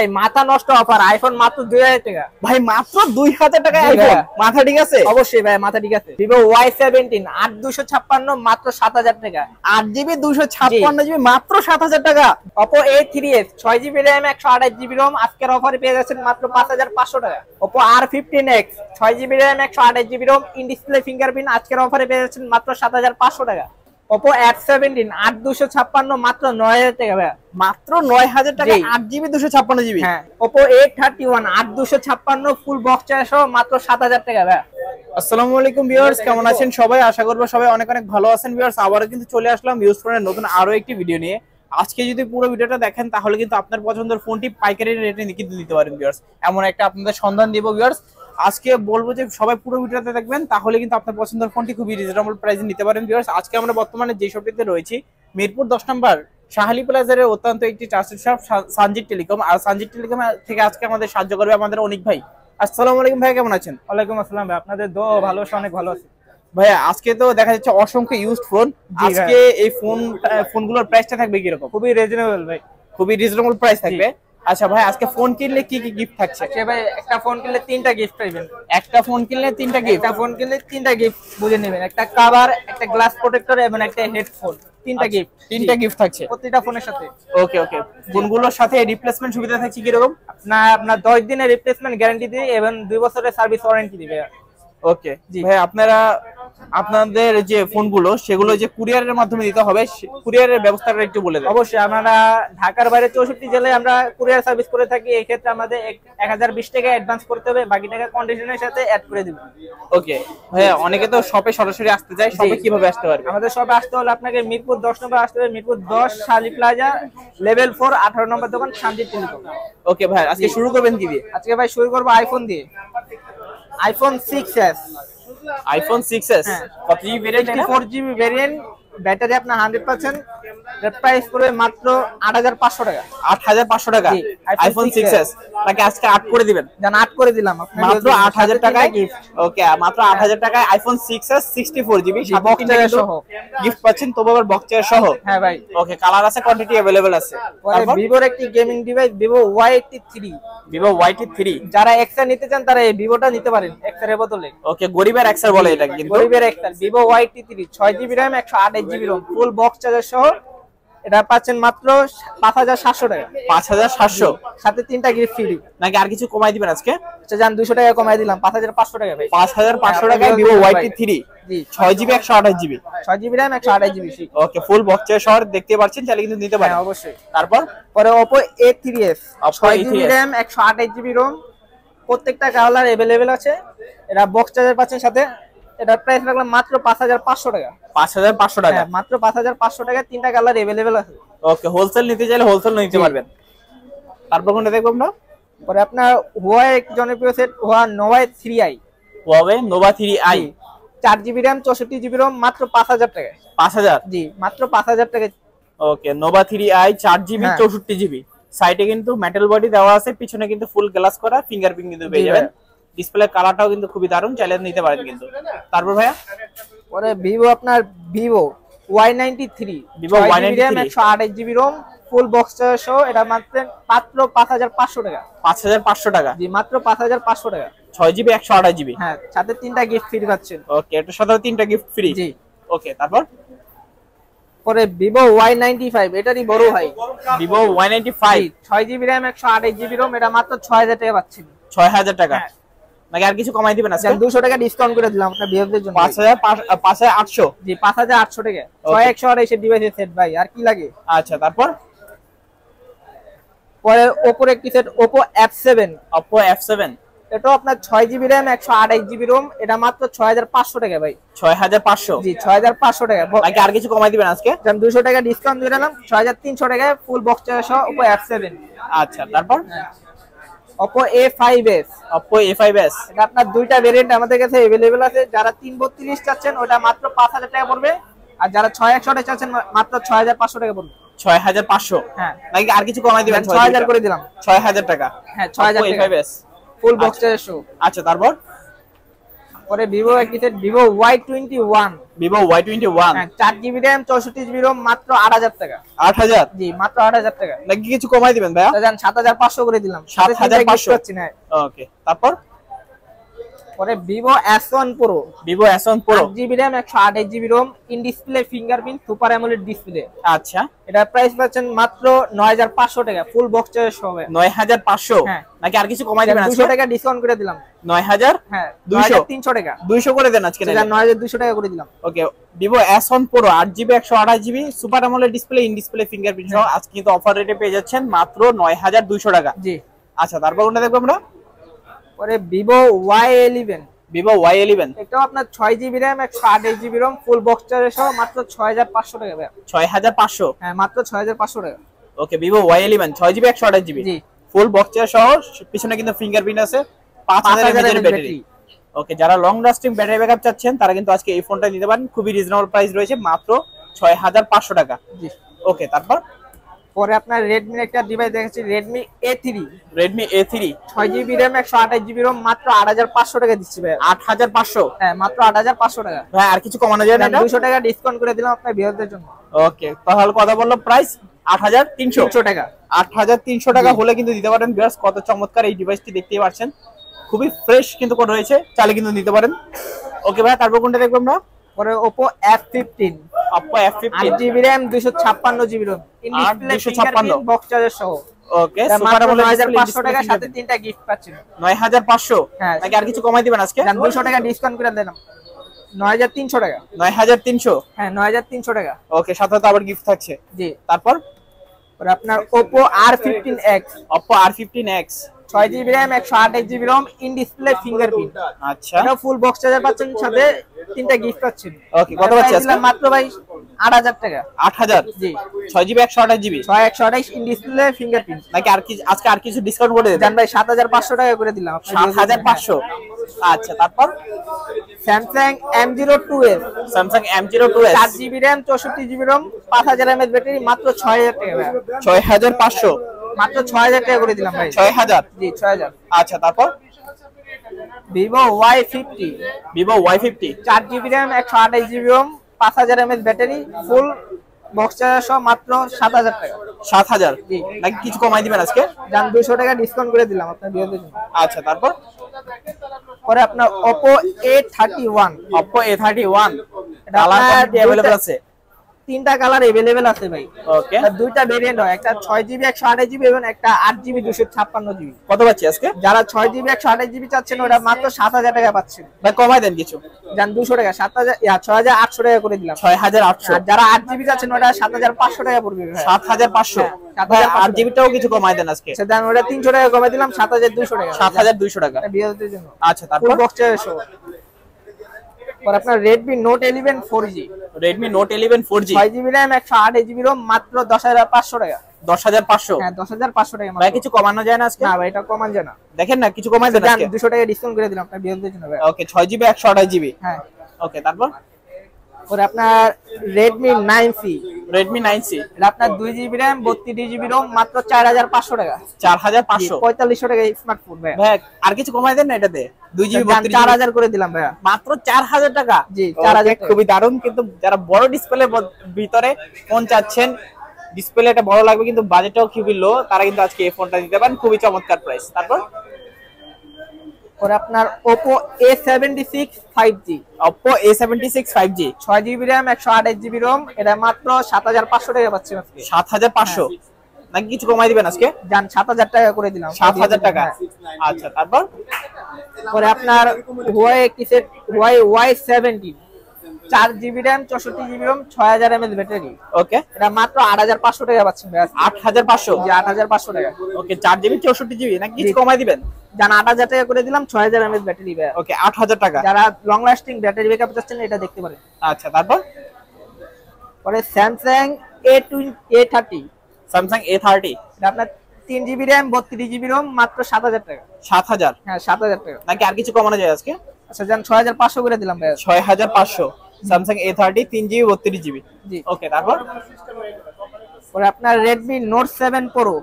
ভাই মাথা নষ্ট অফার, আইফোন মাত্র 2000 টাকা। ভাই মাত্র 2000 টাকা আইফোন, মাথা ঠিক আছে? অবশ্যই ভাই মাথা ঠিক আছে। Vivo Y17 8256 মাত্র 7000 টাকা। 8GB 256GB মাত্র 7000 টাকা। Oppo A3s 6GB RAM 128GB ROM আজকের অফারে পেয়ে যাচ্ছেন মাত্র 5500 টাকা। Oppo R15X 6GB RAM 128GB ROM in display fingerprint আজকের অফারে পেয়ে যাচ্ছেন মাত্র 7500 টাকা। Oppo F17 8256 মাত্র 9000 টাকা ভাই। মাত্র 9000 টাকা 8GB 256GB। হ্যাঁ, Oppo A31 8256 full box charge সহ মাত্র 7000 টাকা ভাই। আসসালামু আলাইকুম ভিউয়ার্স, কেমন আছেন সবাই? আশা করব সবাই অনেক অনেক ভালো আছেন ভিউয়ার্স। আবারও কিন্তু চলে আসলাম ইউজ ফোনের নতুন আরো একটি ভিডিও নিয়ে। আজকে যদি পুরো ভিডিওটা দেখেন তাহলে কিন্তু আপনার পছন্দের ফোনটি পাইকারি রেটে কিন্তু নিতে পারেন ভিউয়ার্স। এমন একটা আপনাদের সন্ধান দিব ভিউয়ার্স। আজকে বলবো যে সবাই পুরো ভিডিওটা দেখবেন, তাহলে কিন্তু আপনার পছন্দের ফোনটি খুবই রিজনেবল প্রাইসে নিতে পারেন ভিউয়ার্স। আজকে আমরা বর্তমানে যে শপটিতে রয়েছি মিরপুর 10 নম্বর শাহালি প্লাজারের অত্যন্ত একটি ট্রাস্টেড শপ সানজিদ টেলিকম। আর সানজিদ টেলিকম থেকে আজকে আমাদের সাহায্য করবে আমাদের অনিক ভাই। আসসালামু আলাইকুম ভাই, কেমন আছেন? ওয়ালাইকুম আসসালাম ভাই, আপনাদের দোয়া ভালোবাসা অনেক ভালো আছে ভাইয়া। আজকে তো দেখা যাচ্ছে অসংখ্য ইউজড ফোন, আজকে এই ফোনগুলোর প্রাইসটা থাকবে কি রকম? খুবই রিজনেবল ভাই, খুবই রিজনেবল প্রাইস থাকবে। আচ্ছা ভাই, আজকে ফোন কিনলে কি কি গিফট থাকছে? আচ্ছা ভাই, একটা ফোন কিনলে 3টা গিফট পাবেন। একটা ফোন কিনলে 3টা গিফট? একটা ফোন কিনলে 3টা গিফট বুঝে নেবেন, একটা কভার, একটা গ্লাস প্রোটেক্টর এবং একটা হেডফোন। 3টা গিফট, 3টা গিফট থাকছে প্রতিটা ফোনের সাথে। ওকে ওকে। ফোনগুলোর সাথে রিপ্লেসমেন্ট সুবিধা থাকছে কি রকম? আপনার 10 দিনের রিপ্লেসমেন্ট গ্যারান্টি দিয়ে এবং 2 বছরের সার্ভিস ওয়ারেন্টি দিবে। ওকে ভাই, আপনাদের যে ফোনগুলো সেগুলো যে কুরিয়ারের মাধ্যমে দিতে হবে, কুরিয়ারের ব্যবস্থাটা একটু বলে দেন। অবশ্যই, আমরা ঢাকার বাইরে 64 জেলায় আমরা কুরিয়ার সার্ভিস করে থাকি। এই ক্ষেত্রে আমাদের 1020 টাকা অ্যাডভান্স করতে হবে, বাকি টাকা কন্ডিশনের সাথে অ্যাড করে দিব। ওকে ভাইয়া, অনেকে তো শপে সরাসরি আসতে চায়, শপে কিভাবে আসতে পারবে? আমাদের শপে আসতে হলে আপনাকে মিরপুর 10 নম্বর আসতে হবে, মিরপুর 10 শাহালি প্লাজা লেভেল 4 18 নম্বর দোকান সানজিদ টেলিকম। ওকে ভাই, আজকে শুরু করবেন কি দিয়ে? আজকে ভাই শুরু করব আইফোন দিয়ে। IPhone 6s। আইফোন 6s কত GB variant? 64GB variant, battery আপনার 100%। প্রাইস পড়বে মাত্র 8500 টাকা। 8500 টাকা আইফোন 6s। তাকে আজকে 8 করে দিবেন? জান 8 করে দিলাম মাত্র 8000 টাকায় গিফট। ওকে, মাত্র 8000 টাকায় iPhone 6s 64GB box charge সহ গিফট পাচ্ছেন, তো আবার বক্স চার্জ সহ। হ্যাঁ ভাই। ওকে, কালার আছে, কোয়ান্টিটি अवेलेबल আছে। তারপর ভিভোর একটি gaming device Vivo Y83। Vivo Y83 যারা এক্সআর নিতে চান তারা এই ভিভোটা নিতে পারেন এক্সআর এর বদলে। ওকে, গরিবের এক্সআর বলে এটা, কিন্তু গরিবের XR Vivo Y83 6GB RAM 128GB ROM full box charger সহ এটা পাচ্ছেন মাত্র 5700 টাকা। 5700 সাথে 3টা গিফট ফ্রি। নাকি আর কিছু কমাই দিবেন আজকে? আচ্ছা জান 200 টাকা কমাই দিলাম, 5500 টাকা ভাই। 5500 টাকায় Vivo Y83 জি 6GB 128GB 6GB RAM 128GB। ওকে, ফুল বক্স চার্জ সহ দেখতে পাচ্ছেন, চাইলে কিন্তু নিতে পারেন। হ্যাঁ অবশ্যই। তারপর পরে Oppo A3s 6GB RAM 128GB ROM প্রত্যেকটা কালার अवेलेबल আছে। এটা বক্স চার্জার পাচ্ছেন সাথে। এটা প্রাইস রাখলাম মাত্র 5500 টাকা। 5500 টাকা? হ্যাঁ মাত্র 5500 টাকা, 3টা কালার अवेलेबल আছে। ওকে, হোলসেল নিতে চাইলে হোলসেল নিতে পারবেন। তারপর কোনটা দেখব আমরা? পরে আপনার Huawei এক জনপ্রিয় set Huawei Nova 3i। Huawei Nova 3i 4GB RAM 64GB ROM মাত্র 5000 টাকা। 5000? জি মাত্র 5000 টাকা। ওকে, Nova 3i 4GB 64GB। সাইডে কিন্তু মেটাল বডি দেওয়া আছে, পিছনে কিন্তু ফুল গ্লাস করা, ফিঙ্গারপ্রিন্ট কিন্তু পেয়ে যাবেন। ডিসপ্লে কালারটাও কিন্তু খুবই দারুণ, চাইলে নিতে পারেন কিন্তু। তারপর ভাইয়া পরে Vivo Y93 Vivo Y93 128GB ROM full box charger সহ এটা মাত্র 5500 টাকা। 5500 টাকা? জি মাত্র 5500 টাকা। 6GB 128GB। হ্যাঁ, সাথে 3টা গিফট ফ্রি পাচ্ছেন। ওকে, এটার সাথে 3টা গিফট ফ্রি। জি ওকে, তারপর পরে Vivo Y95 এটারই বড় ভাই Vivo Y95 6GB RAM 128GB ROM এটা মাত্র 6000 টাকা পাচ্ছেন। 6000 টাকা? নাকি আর কিছু কমাই দিবেন আজকে? 200 টাকা ডিসকাউন্ট করে দিলাম আপনার ভিউয়ারদের জন্য। 5800? জি 5800 টাকা। 6128 এর ডিভাইসের সেট ভাই, আর কি লাগে? আচ্ছা, তারপর পরে Oppo এর একটি set Oppo F7। Oppo F7 এটাও আপনার 6GB RAM 128GB ROM এটা মাত্র 6500 টাকা ভাই। 6500? জি 6500 টাকা। নাকি আর কিছু কমাই দিবেন আজকে? 200 টাকা ডিসকাউন্ট দিয়ে দিলাম, 6300 টাকায় ফুল বক্স চার্জার সহ Oppo F7। আচ্ছা, তারপর Oppo A5s। Oppo A5s এটা আপনার দুইটা ভেরিয়েন্ট আমাদের কাছে अवेलेबल আছে। যারা 332 চাচ্ছেন ওটা মাত্র 5000 টাকা পড়বে, আর যারা 6128 চাচ্ছেন মাত্র 6500 টাকা পড়বে। 6500? হ্যাঁ। নাকি আর কিছু কমাই দিবেন? 6000 করে দিলাম। 6000 টাকা? হ্যাঁ 6000 টাকা A5s ফুল বক্স চার্জার সহ। আচ্ছা, তারপর পরে ভিভো একটি set Vivo Y21, Vivo Y21 হ্যাঁ 4GB RAM 64GB ROM মাত্র 8000 টাকা। 8000 জি মাত্র 8000 টাকা। নাকি কিছু কমাই দিবেন ভাইয়া? জান 7500 করে দিলাম। 7500 পাচ্ছি না। ওকে তারপর পরে Vivo S1 Pro, Vivo S1 Pro 8GB RAM 128GB ROM, in display fingerprint super AMOLED display. আচ্ছা এটা প্রাইস পাচ্ছেন মাত্র 9500 টাকা ফুল বক্স চার্জ সহ। 9500 হ্যাঁ। নাকি আর কিছু কমাই দিবেন আজকে? 200 টাকা ডিসকাউন্ট করে দিলাম। 9000 হ্যাঁ 200 300 টাকা। 200 করে দেন আজকে জান 9200 টাকা করে দিলাম। ওকে Vivo S1 Pro 8GB 128GB super AMOLED display in display fingerprint সহ আজকে কিন্তু অফার রেটে পেয়ে যাচ্ছেন মাত্র 9200 টাকা। জি আচ্ছা তারপর কোনটা দেখবো আমরা? পরে ভিভো Y11, ভিভো Y11 এটাও আপনার 6GB RAM 128GB ROM full box charge সহ মাত্র 6500 টাকা ভাই। 6500 হ্যাঁ মাত্র 6500 টাকা। ওকে ভিভো Y11 6GB 128GB জি ফুল বক্স চার্জ সহ পিছনে কিন্তু ফিঙ্গারপ্রিন্ট আছে 5000 mAh এর ব্যাটারি। ওকে যারা লং লাস্টিং ব্যাটারি ব্যাকআপ চাচ্ছেন তারা কিন্তু আজকে এই ফোনটা নিতে পারেন, খুবই রিজনেবল প্রাইস রয়েছে মাত্র 6500 টাকা। জি ওকে তারপর পরে আপনার Redmi একটা ডিভাইস দেখাচ্ছি Redmi A3, Redmi A3 6GB RAM 128GB ROM মাত্র 8500 টাকা দিচ্ছি ভাই। 8500 হ্যাঁ মাত্র 8500 টাকা। ভাই আর কিছু কমানো যায় না এটা? 200 টাকা ডিসকাউন্ট করে দিলাম আপনার ভিউয়ারদের জন্য। ওকে তাহলে কথা বললো প্রাইস 8300 300 টাকা। 8300 টাকা হলে কিন্তু দিতে পারেন ভিউয়ার্স। কত চমৎকার এই ডিভাইসটি দেখতেই পাচ্ছেন, খুবই ফ্রেশ কিন্তু কোন রয়েছে, চাইলে কিন্তু নিতে পারেন। ওকে ভাই তারপর কোনটা দেখবো আমরা? পরে Oppo F15, Oppo F15 8GB RAM 256GB ROM, in display 256 fingerprint box charger সহ। ওকে এটা সুপার মাত্র অ্যামোলেড 9500 টাকা, সাথে তিনটা গিফট পাচ্ছেন। 9500 হ্যাঁ। নাকি আর কিছু কমাই দিবেন আজকে? জান 200 টাকা ডিসকাউন্ট করে দিলাম 9300 টাকা। 9300 হ্যাঁ 9300 টাকা। ওকে সাথে তো আবার গিফট থাকছে। জি তারপর পরে আপনার Oppo R15X, Oppo R15X 6GB RAM 128GB ROM, in display fingerprint. আচ্ছা এটা ফুল বক্স চার্জার পাচ্ছেন, সাথে তিনটা গিফট পাচ্ছেন। ওকে কত পাচ্ছি আজকে? দিলাম মাত্র ভাই 8000 টাকা। 8000 জি 6GB 128GB 128 in display fingerprint. নাকি আর কি আজকে আর কিছু ডিসকাউন্ট করে দেবেন? জান ভাই 7500 টাকা করে দিলাম আপনার। 7500 আচ্ছা তারপর Samsung M02s, Samsung M02s 4GB RAM 64GB ROM 5000 mAh battery মাত্র 6000 টাকা ভাই। 6500 মাত্র 6000 টাকা করে দিলাম ভাই। 6000 জি 6000। আচ্ছা তারপর Vivo Y50, Vivo Y50 4GB RAM 128GB ROM 5000 mAh battery full box charger সহ মাত্র 7000 টাকা। 7000 জি নাকি কিছু কমাই দিবেন আজকে? জান 200 টাকা ডিসকাউন্ট করে দিলাম আপনার ভিউয়ারদের জন্য। আচ্ছা তারপর পরে আপনার Oppo A31, Oppo A31 এটা কালার আপনার কোয়ান্টিটি अवेलेबल আছে? তিনটা কালার अवेलेबल আছে ভাই। ওকে এটা দুইটা ভেরিয়েন্ট হয়, একটা 6GB 128GB এবং একটা 8GB 256GB। কত পাচ্ছি আজকে? যারা 6GB 128GB চাচ্ছেন ওটা মাত্র 7000 টাকা পাচ্ছেন। ভাই কমাই দেন কিছু। জান 200 টাকা 6800 টাকা করে দিলাম। 6800 আর যারা 8GB চাচ্ছেন ওটা 7500 টাকা পড়বে ভাই। 7500 হ্যাঁ, ভাই 7500 8GB টাও কিছু কমাই দেন আজকে। সেটা ওটা 300 টাকা কমে দিলাম 7200 টাকা। 7200 টাকা। এটা ভিউয়ারদের জন্য। আচ্ছা ফুল তারপর বক্স চার্জার সহ। পরে আপনার Redmi Note 11 4G, Redmi Note 11 4G 6GB RAM 128GB ROM মাত্র 10500 টাকা। 10500 হ্যাঁ 10500 টাকা ভাই মাত্র। কিছু কমানো যায় না আজকে? না ভাই এটা কমান যায় না। দেখেন না কিছু কমাই দেন জান আজকে। 200 টাকা ডিসকাউন্ট করে দিলাম আপনার ভিউয়ারদের জন্য ভাই। ওকে 6GB 128GB হ্যাঁ ওকে তারপর পরে আপনার Redmi 9C, Redmi 9C এটা আপনার 2GB RAM 32GB ROM মাত্র 4500 টাকা। 4500 4500 টাকা স্মার্টফোন ভাই। ভাই আর কিছু কমাই দেন না এটাতে? 2GB জান 32GB 4000 করে দিলাম ভাই। মাত্র 4000 টাকা। জি, 4000 ওকে, খুবই দারুণ। কিন্তু যারা বড় ডিসপ্লের ভিতরে ফোন চাচ্ছেন, ডিসপ্লেটা বড় লাগবে কিন্তু বাজেটটাও খুবই লো, তারা কিন্তু আজকে এই ফোনটা নিতে পারেন, খুবই চমৎকার প্রাইস। তারপর পরে আপনার Oppo A76 5G, Oppo A76 5G 6GB RAM 128GB ROM, এটা মাত্র 7500 টাকা পাচ্ছেন আজকে। 7500 নাকি কিছু কমাই দিবেন আজকে? জান 7000 টাকা করে দিলাম। 7000 টাকা। হ্যাঁ। আচ্ছা তারপর পরে আপনার Huawei Y17, 4GB RAM 64GB ROM 6000 mAh battery, ওকে এটা মাত্র 8500 টাকা পাচ্ছেন ভাই। 8500 জি 8500 টাকা। ওকে 4GB 64GB নাকি কিছু কমাই দিবেন? জান 8000 টাকা করে দিলাম 6000 mAh ব্যাটারি ভাই। ওকে 8000 টাকা। যারা লং লাস্টিং ব্যাটারি ব্যাকআপ চাচ্ছেন এটা দেখতে পারেন। আচ্ছা তারপর পরে Samsung A30, Samsung A30 এটা আপনার 3GB RAM 32GB ROM মাত্র 7000 টাকা। 7000 হ্যাঁ 7000 টাকা। নাকি আর কিছু কমানো যায় আজকে? আচ্ছা জান 6500 করে দিলাম ভাই। 6500 Samsung A30 3GB 32GB জি ওকে তারপর পরে আপনার Redmi Note 7 Pro,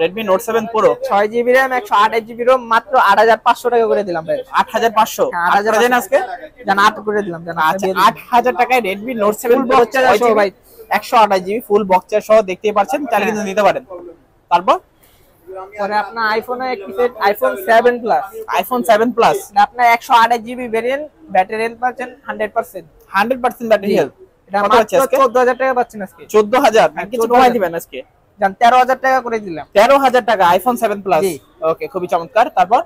Redmi Note 7 Pro 6GB RAM 128GB ROM মাত্র 8500 টাকা করে দিলাম ভাই। 8500 হ্যাঁ, 8000 দেন আজকে, জান 8 করে দিলাম জান। আচ্ছা 8000 টাকায় Redmi Note 7 Pro box charger সহ ভাই, 128GB ফুল বক্স চার্জার সহ দেখতেই পাচ্ছেন, চাইলে কিন্তু নিতে পারেন। তারপর পরে আপনার আইফোনের একটি set iPhone 7 Plus, iPhone 7 Plus আপনার 128GB ভেরিয়েন্ট, ব্যাটারি হেলথ পাচ্ছেন 100%, 100% ব্যাটারি হেলথ। এটা কত মাত্র আছে আজকে? 14000 টাকা পাচ্ছেন আজকে। 14000 নাকি কিছু কমাই দিবেন আজকে? জান 13000 টাকা করে দিলাম। 13000 টাকা iPhone 7 Plus। জি। ওকে, খুবই চমৎকার। তারপর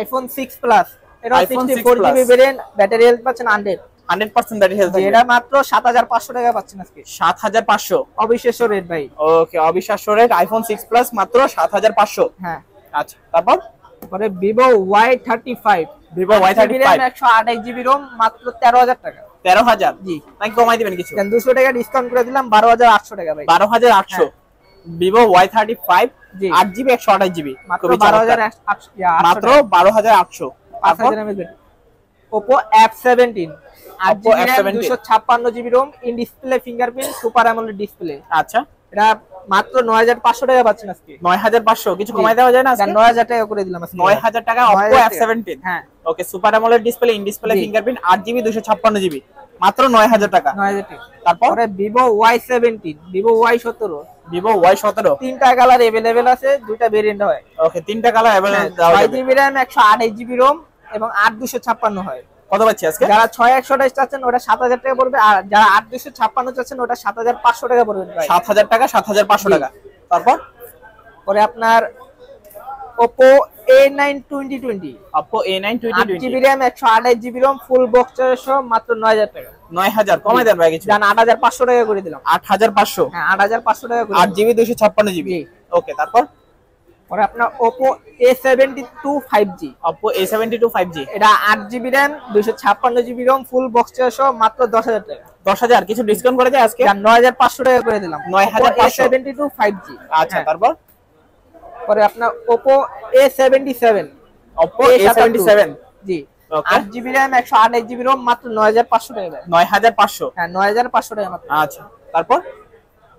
iPhone 6 Plus, এটা iPhone 6 64GB Plus। Variant, battery health পাচ্ছেন 100% ব্যাটারি হেলথ। এটা মাত্র 7500 টাকা পাচ্ছেন আজকে। 7500। অবিশ্বাস্য রেট ভাই। ওকে, অবিশ্বাস্য রেট iPhone 6 Plus মাত্র 7500। হ্যাঁ। আচ্ছা, তারপর পরে Vivo Y35, Vivo Y35 128GB ROM মাত্র 13000 টাকা। 13000। জি। নাকি কমাই দিবেন কিছু? দেন 200 টাকা ডিসকাউন্ট করে দিলাম, 12800 টাকা ভাই। 12800। Vivo Y35 জি। 8GB 128GB মাত্র খুবই চমৎকার। 12800 মাত্র 12800। তারপর 5000 mAh Oppo F17, Oppo 8GB RAM, F17 256GB ROM, in display fingerprint, super AMOLED display. আচ্ছা, এটা মাত্র 9500 টাকা পাচ্ছেন আজকে। 9500 কিছু কমাই দেওয়া যায় না আজকে? 9000 টাকা করে দিলাম আজকে। 9000 টাকা Oppo 9000 টাকা। F17। হ্যাঁ। Okay, super AMOLED display, in display জি। ফিঙ্গারপ্রিন্ট, 8GB 256GB মাত্র 9000 টাকা। 9000 টাকা। তারপর পরে Vivo Y17, Vivo Y17, Vivo Y17। তিনটা কালার अवेलेबल আছে, দুইটা ভেরিয়েন্ট হয়। ওকে, তিনটা কালার अवेलेबल দেওয়া যাবে। 6GB RAM 128GB ROM এবং 8256 হয়। কত পাচ্ছি আজকে? যারা 6128 চাচ্ছেন ওটা 7000 টাকা পড়বে, আর যারা 8256 চাচ্ছেন ওটা 7500 টাকা পড়বে ভাই। 7000 টাকা, 7500 টাকা। তারপর পরে আপনার Oppo A9 2020, Oppo A9 8GB 2020 RAM 128GB ROM full box charger সহ মাত্র 9000 টাকা। 9000 কমাই দেন ভাই কিছু? জান 8500 টাকা করে দিলাম। 8500। হ্যাঁ, 8500 টাকা করে। 8GB 256GB। জি। ওকে, তারপর পরে আপনার Oppo A72 5G, Oppo A72 5G এটা 8GB RAM 256GB ROM full box charger সহ মাত্র 10000 টাকা। 10000 কিছু ডিসকাউন্ট করে দেয় আজকে? জান 9500 টাকা করে দিলাম। 9500। Oppo A72 5G। আচ্ছা, হ্যাঁ। তারপর পরে আপনার Oppo A77, Oppo A77। জি, ওকে। 8GB RAM 128GB ROM মাত্র 9500 টাকা। 9500। হ্যাঁ, 9500 টাকা মাত্র। আচ্ছা, তারপর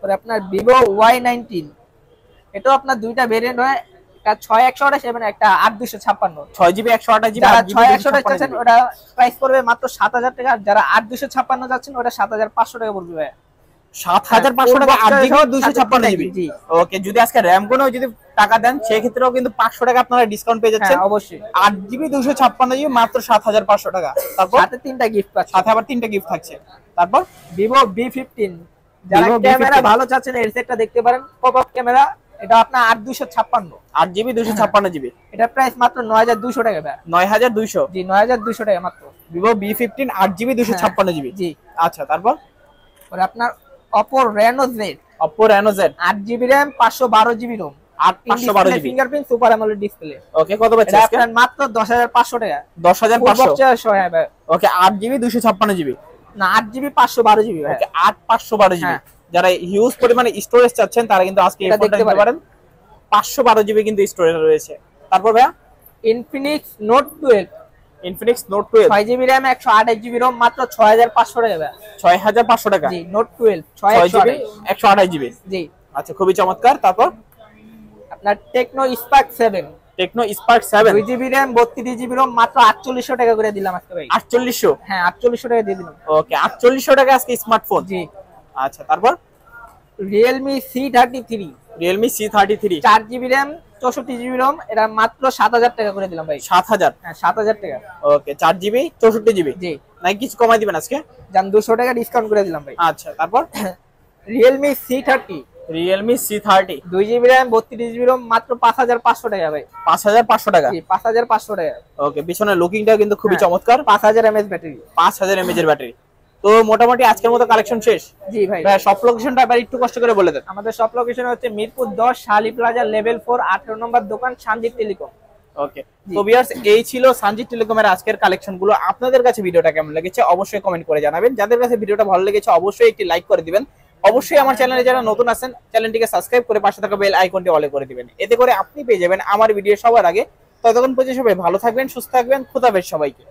পরে আপনার Vivo Y19, এটাও আপনার দুইটা ভেরিয়েন্ট হয়, একটা 6128 এবং একটা 8256। 6GB 128GB যারা 8GB 6128 চাচ্ছেন 256GB। ওটা প্রাইস পড়বে মাত্র 7000 টাকা, আর যারা 8256 যাচ্ছেন ওটা 7500 টাকা পড়বে ভাই। 7500 টাকা 8GB 256GB। জি। ওকে, যদি আজকে র‍্যাম কোনো যদি টাকা দেন সেই ক্ষেত্রেও কিন্তু 500 টাকা আপনারা ডিসকাউন্ট পেয়ে যাচ্ছেন। হ্যাঁ, অবশ্যই। 8GB 256GB মাত্র 7500 টাকা। তারপর সাথে তিনটা গিফট পাচ্ছেন। সাথে আবার তিনটা গিফট থাকছে। তারপর Vivo V15, যারা Vivo ক্যামেরা V15 ভালো চাচ্ছেন এর সেটটা দেখতে পারেন, পপ আপ ক্যামেরা, এটা আপনার 8256, 8GB 256GB এটা প্রাইস মাত্র 9200 টাকা ভাই। 9200। জি, 9200 টাকা মাত্র। Vivo V15 8GB 256GB। জি। আচ্ছা, তারপর পরে আপনার Oppo Reno Z, Oppo Reno Z 8GB RAM 512GB ROM, 512GB fingerprint, super AMOLED display. Okay, কত পাচ্ছি এটা আজকে? আপনার মাত্র 10500 টাকা। 10500। হ্যাঁ ভাই। ওকে, 8GB 256GB। না, 8GB 512GB ভাই। ওকে, 8512GB। হ্যাঁ। যারা হিউজ পরিমাণে স্টোরেজ চাচ্ছেন তারা কিন্তু আজকে এই এটা ফোনটা দেখতে নিতে পারেন। 512GB কিন্তু স্টোরেজ রয়েছে। তারপর ভাইয়া Infinix Note 12, Infinix Note 12 6GB RAM 128GB ROM মাত্র 6500 টাকা ভাই। 6500 টাকা। জি, Note 12 6GB 628। 128GB। জি। আচ্ছা, খুবই চমৎকার। তারপর আপনার Tecno Spark 7, Tecno Spark 7 2GB RAM 32GB ROM মাত্র 4800 টাকা করে দিলাম আজকে ভাই। 4800। হ্যাঁ, 4800 টাকা দিয়ে দিলাম। ওকে, 4800 টাকা আজকে স্মার্টফোন। জি। আচ্ছা, তারপর Realme C33, Realme C33 4GB RAM 64GB ROM, এটা মাত্র 7000 টাকা করে দিলাম ভাই। 7000। হ্যাঁ, 7000 টাকা। ওকে, 4GB 64GB। জি। নাকি কিছু কমাই দিবেন আজকে? জান 200 টাকা ডিসকাউন্ট করে দিলাম ভাই। আচ্ছা, তারপর Realme C30, Realme C30 2GB RAM 32GB ROM মাত্র 5500 টাকা ভাই। 5500 টাকা। জি, 5500 টাকা। ওকে, পিছনের লুকিংটা কিন্তু খুবই হ্যাঁ। চমৎকার। 5000 mAh ব্যাটারি। 5000 mAh এর ব্যাটারি। তো মোটামুটি আজকের মতো কালেকশন শেষ। জি ভাই। ভাই, সব লোকেশনটা আবার একটু কষ্ট করে বলে দেন। আমাদের সব লোকেশন হচ্ছে মিরপুর 10 শালি প্লাজা লেভেল 4 18 নম্বর দোকান, সঞ্জিত টেলিকম। ওকে, তো ভিউয়ার্স, এই ছিল সঞ্জিত টেলিকমের আজকের কালেকশন গুলো। আপনাদের কাছে ভিডিওটা কেমন লেগেছে অবশ্যই কমেন্ট করে জানাবেন। যাদের কাছে ভিডিওটা ভালো লেগেছে অবশ্যই একটি লাইক করে দিবেন। অবশ্যই আমার চ্যানেলে যারা নতুন আছেন চ্যানেলটিকে সাবস্ক্রাইব করে পাশে থাকা বেল আইকনটি অলে করে দিবেন। এতে করে আপনি পেয়ে যাবেন আমার ভিডিও সবার আগে। ততক্ষণ পর্যন্ত সবাই ভালো থাকবেন, সুস্থ থাকবেন। খোদা হাফেজ সবাইকে।